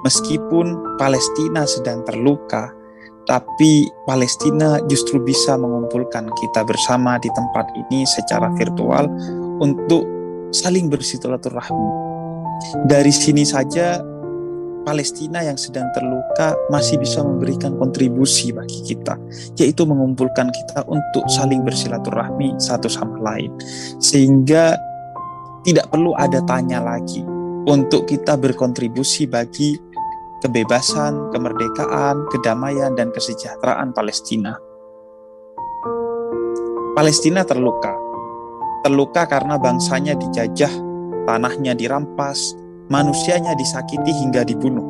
Meskipun Palestina sedang terluka, tapi Palestina justru bisa mengumpulkan kita bersama di tempat ini secara virtual untuk saling bersilaturahmi. Dari sini saja Palestina yang sedang terluka masih bisa memberikan kontribusi bagi kita, yaitu mengumpulkan kita untuk saling bersilaturahmi satu sama lain. Sehingga tidak perlu ada tanya lagi untuk kita berkontribusi bagi kebebasan, kemerdekaan, kedamaian, dan kesejahteraan Palestina. Palestina terluka. Terluka karena bangsanya dijajah, tanahnya dirampas, manusianya disakiti hingga dibunuh.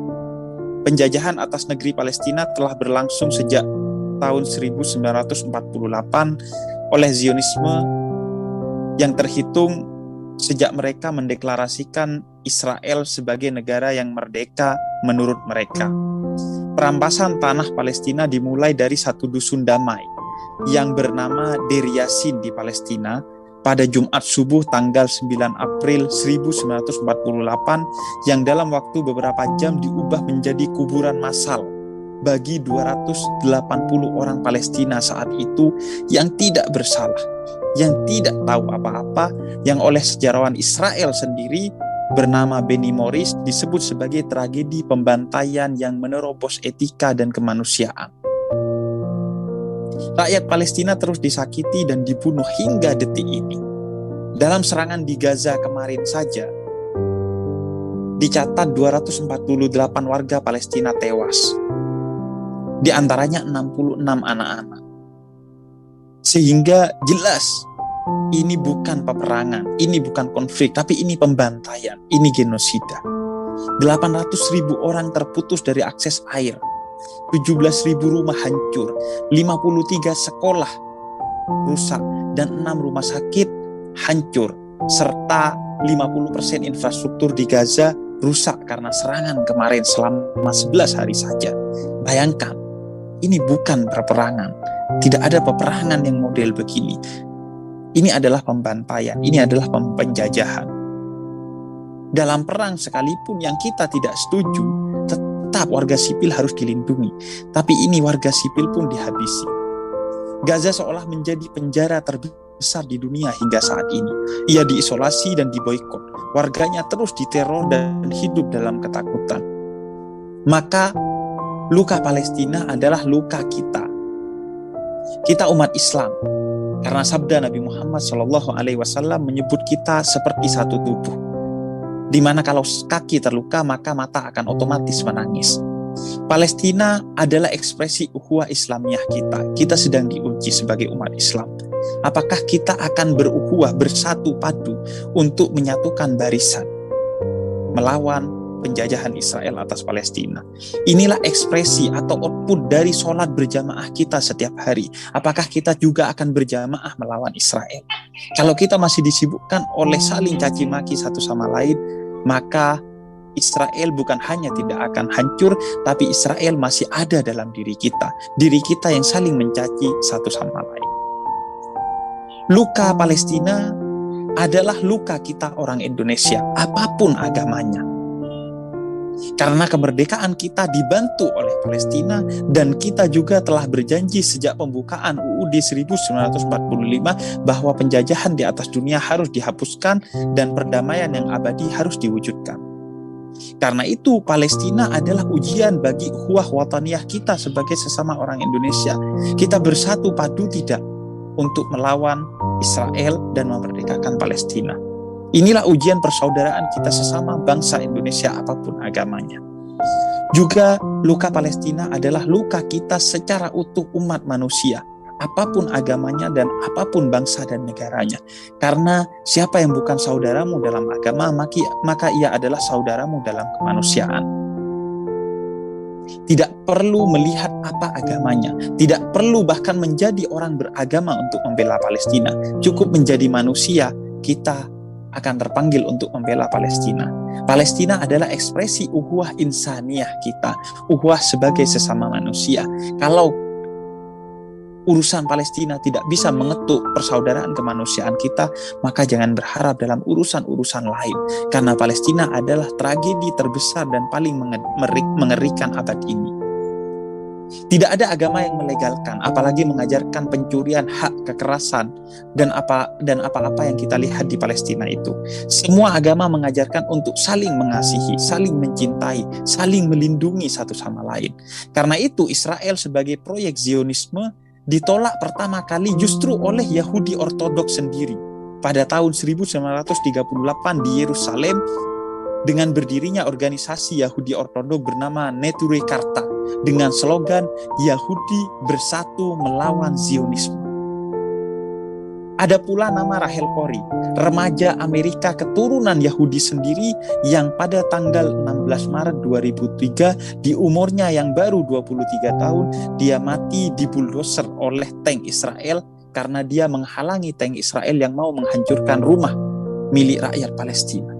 Penjajahan atas negeri Palestina telah berlangsung sejak tahun 1948 oleh Zionisme yang terhitung sejak mereka mendeklarasikan Israel sebagai negara yang merdeka menurut mereka. Perampasan tanah Palestina dimulai dari satu dusun damai yang bernama Deir Yassin di Palestina pada Jumat subuh tanggal 9 April 1948 yang dalam waktu beberapa jam diubah menjadi kuburan massal bagi 280 orang Palestina saat itu yang tidak bersalah, yang tidak tahu apa-apa, yang oleh sejarawan Israel sendiri bernama Benny Morris disebut sebagai tragedi pembantaian yang menerobos etika dan kemanusiaan. Rakyat Palestina terus disakiti dan dibunuh hingga detik ini. Dalam serangan di Gaza kemarin saja, dicatat 248 warga Palestina tewas. Di antaranya 66 anak-anak. Sehingga jelas ini bukan peperangan, ini bukan konflik, tapi ini pembantaian, ini genosida. 800.000 orang terputus dari akses air, 17.000 rumah hancur, 53 sekolah rusak, dan 6 rumah sakit hancur, serta 50% infrastruktur di Gaza rusak karena serangan kemarin selama 11 hari saja. Bayangkan, ini bukan peperangan. Tidak ada peperangan yang model begini. Ini adalah pembantaian, ini adalah penjajahan. Dalam perang sekalipun yang kita tidak setuju, tetap warga sipil harus dilindungi. Tapi ini warga sipil pun dihabisi. Gaza seolah menjadi penjara terbesar di dunia hingga saat ini. Ia diisolasi dan diboikot. Warganya terus diteror dan hidup dalam ketakutan. Maka luka Palestina adalah luka kita. Kita umat Islam. Karena sabda Nabi Muhammad SAW menyebut kita seperti satu tubuh, di mana kalau kaki terluka maka mata akan otomatis menangis. Palestina adalah ekspresi ukhuwah Islamiyah kita. Kita sedang diuji sebagai umat Islam. Apakah kita akan berukhuwah, bersatu padu untuk menyatukan barisan melawan penjajahan Israel atas Palestina? Inilah ekspresi atau output dari sholat berjamaah kita setiap hari. Apakah kita juga akan berjamaah melawan Israel? Kalau kita masih disibukkan oleh saling caci maki satu sama lain, maka Israel bukan hanya tidak akan hancur, tapi Israel masih ada dalam diri kita. Diri kita yang saling mencaci satu sama lain. Luka Palestina adalah luka kita orang Indonesia, apapun agamanya. Karena kemerdekaan kita dibantu oleh Palestina, dan kita juga telah berjanji sejak pembukaan UUD 1945 bahwa penjajahan di atas dunia harus dihapuskan dan perdamaian yang abadi harus diwujudkan. Karena itu Palestina adalah ujian bagi ukhuwah wataniyah kita sebagai sesama orang Indonesia. Kita bersatu padu tidak untuk melawan Israel dan memerdekakan Palestina. Inilah ujian persaudaraan kita sesama bangsa Indonesia apapun agamanya. Juga luka Palestina adalah luka kita secara utuh umat manusia, apapun agamanya dan apapun bangsa dan negaranya. Karena siapa yang bukan saudaramu dalam agama, maka ia adalah saudaramu dalam kemanusiaan. Tidak perlu melihat apa agamanya, tidak perlu bahkan menjadi orang beragama untuk membela Palestina. Cukup menjadi manusia, kita akan terpanggil untuk membela Palestina. Palestina adalah ekspresi ukhuwah insaniyah kita, ukhuwah sebagai sesama manusia. Kalau urusan Palestina tidak bisa mengetuk persaudaraan kemanusiaan kita, maka jangan berharap dalam urusan-urusan lain. Karena Palestina adalah tragedi terbesar dan paling mengerikan abad ini. Tidak ada agama yang melegalkan, apalagi mengajarkan pencurian hak, kekerasan, dan apa-apa yang kita lihat di Palestina itu. Semua agama mengajarkan untuk saling mengasihi, saling mencintai, saling melindungi satu sama lain. Karena itu Israel sebagai proyek Zionisme ditolak pertama kali justru oleh Yahudi Ortodoks sendiri pada tahun 1938 di Yerusalem dengan berdirinya organisasi Yahudi Ortodoks bernama Neturei Karta dengan slogan Yahudi bersatu melawan Zionisme. Ada pula nama Rachel Corrie, remaja Amerika keturunan Yahudi sendiri yang pada tanggal 16 Maret 2003 di umurnya yang baru 23 tahun dia mati dibuldoser oleh tank Israel karena dia menghalangi tank Israel yang mau menghancurkan rumah milik rakyat Palestina.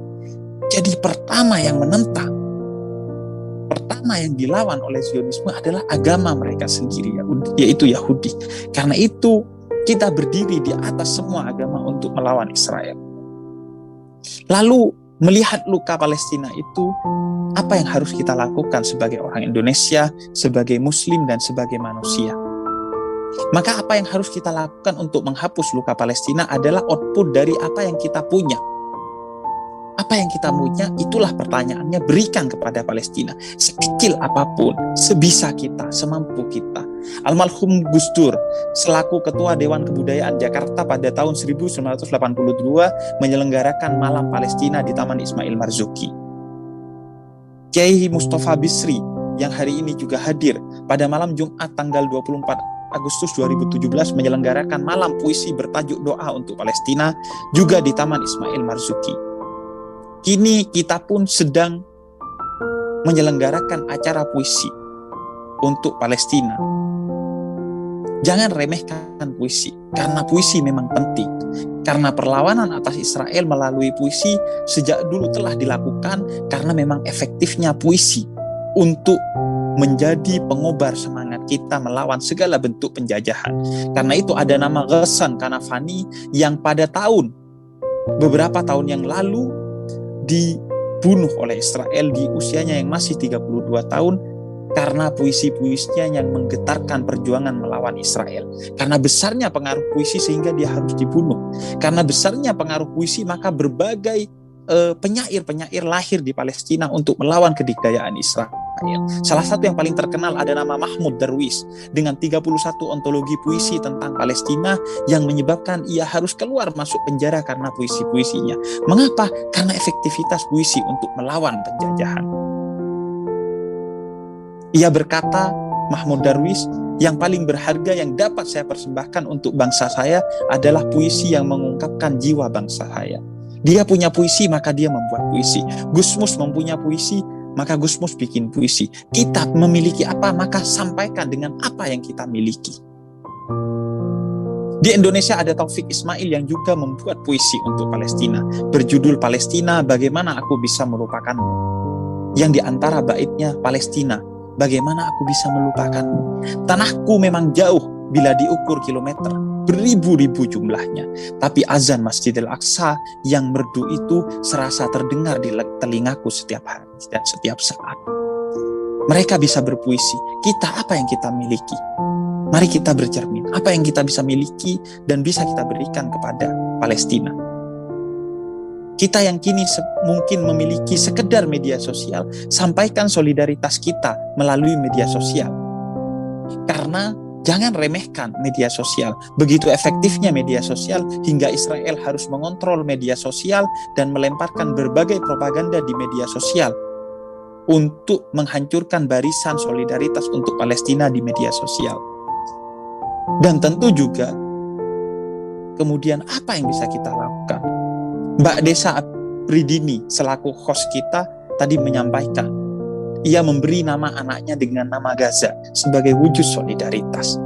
Jadi pertama yang menentang, pertama yang dilawan oleh Zionisme adalah agama mereka sendiri, yaitu Yahudi. Karena itu kita berdiri di atas semua agama untuk melawan Israel. Lalu melihat luka Palestina itu, apa yang harus kita lakukan sebagai orang Indonesia, sebagai Muslim dan sebagai manusia? Maka apa yang harus kita lakukan untuk menghapus luka Palestina adalah output dari apa yang kita punya. Apa yang kita punya, itulah pertanyaannya, berikan kepada Palestina. Sekecil apapun, sebisa kita, semampu kita. Almarhum Gus Dur, selaku Ketua Dewan Kebudayaan Jakarta pada tahun 1982, menyelenggarakan Malam Palestina di Taman Ismail Marzuki. Kiai Mustafa Bisri, yang hari ini juga hadir, pada malam Jumat tanggal 24 Agustus 2017 menyelenggarakan Malam Puisi bertajuk Doa untuk Palestina, juga di Taman Ismail Marzuki. Kini kita pun sedang menyelenggarakan acara puisi untuk Palestina. Jangan remehkan puisi, karena puisi memang penting. Karena perlawanan atas Israel melalui puisi sejak dulu telah dilakukan, karena memang efektifnya puisi untuk menjadi pengobar semangat kita melawan segala bentuk penjajahan. Karena itu ada nama Ghassan Kanafani yang pada beberapa tahun yang lalu dibunuh oleh Israel di usianya yang masih 32 tahun karena puisi-puisinya yang menggetarkan perjuangan melawan Israel. Karena besarnya pengaruh puisi sehingga dia harus dibunuh. Karena besarnya pengaruh puisi maka berbagai penyair-penyair lahir di Palestina untuk melawan kedikdayaan Israel. Salah satu yang paling terkenal ada nama Mahmud Darwish dengan 31 ontologi puisi tentang Palestina yang menyebabkan ia harus keluar masuk penjara karena puisi-puisinya. Mengapa? Karena efektivitas puisi untuk melawan penjajahan. Ia berkata, Mahmud Darwish, yang paling berharga yang dapat saya persembahkan untuk bangsa saya adalah puisi yang mengungkapkan jiwa bangsa saya. Dia punya puisi, maka dia membuat puisi. Gusmus mempunyai puisi, maka Gusmus bikin puisi. Kita memiliki apa, maka sampaikan dengan apa yang kita miliki. Di Indonesia ada Taufik Ismail yang juga membuat puisi untuk Palestina. Berjudul Palestina, Bagaimana Aku Bisa Melupakanmu. Yang diantara baitnya Palestina, bagaimana aku bisa melupakanmu. Tanahku memang jauh bila diukur kilometer, beribu-ribu jumlahnya. Tapi azan Masjidil Aqsa yang merdu itu serasa terdengar di telingaku setiap hari dan setiap saat. Mereka bisa berpuisi, kita apa yang kita miliki? Mari kita bercermin, apa yang kita bisa miliki dan bisa kita berikan kepada Palestina. Kita yang kini mungkin memiliki sekedar media sosial, sampaikan solidaritas kita melalui media sosial. Karena jangan remehkan media sosial. Begitu efektifnya media sosial hingga Israel harus mengontrol media sosial dan melemparkan berbagai propaganda di media sosial untuk menghancurkan barisan solidaritas untuk Palestina di media sosial. Dan tentu juga kemudian apa yang bisa kita lakukan? Mbak Desa Apridini selaku host kita tadi menyampaikan, ia memberi nama anaknya dengan nama Gaza sebagai wujud solidaritas.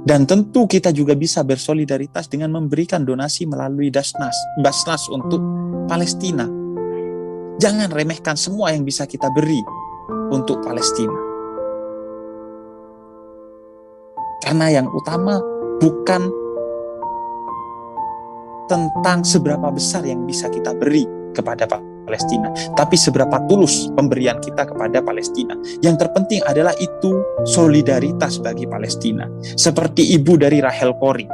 Dan tentu kita juga bisa bersolidaritas dengan memberikan donasi melalui Basnas untuk Palestina. Jangan remehkan semua yang bisa kita beri untuk Palestina. Karena yang utama bukan tentang seberapa besar yang bisa kita beri kepada Palestina, tapi seberapa tulus pemberian kita kepada Palestina. Yang terpenting adalah itu solidaritas bagi Palestina. Seperti ibu dari Rachel Corrie,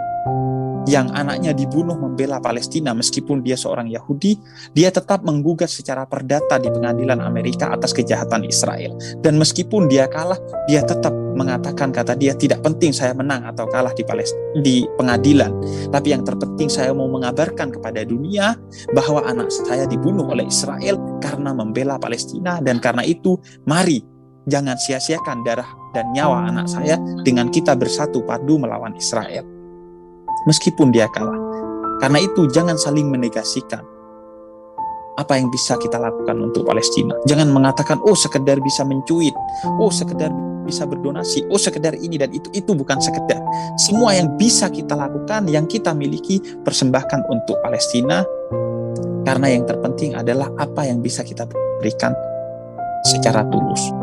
yang anaknya dibunuh membela Palestina meskipun dia seorang Yahudi, dia tetap menggugat secara perdata di pengadilan Amerika atas kejahatan Israel. Dan meskipun dia kalah, dia tetap mengatakan, kata dia, tidak penting saya menang atau kalah di pengadilan, tapi yang terpenting saya mau mengabarkan kepada dunia bahwa anak saya dibunuh oleh Israel karena membela Palestina, dan karena itu mari jangan sia-siakan darah dan nyawa anak saya dengan kita bersatu padu melawan Israel meskipun dia kalah. Karena itu jangan saling menegasikan apa yang bisa kita lakukan untuk Palestina. Jangan mengatakan, oh sekedar bisa mencuit, oh sekedar bisa berdonasi, oh sekedar ini dan itu. Itu bukan sekedar. Semua yang bisa kita lakukan, yang kita miliki, persembahkan untuk Palestina. Karena yang terpenting adalah apa yang bisa kita berikan secara tulus.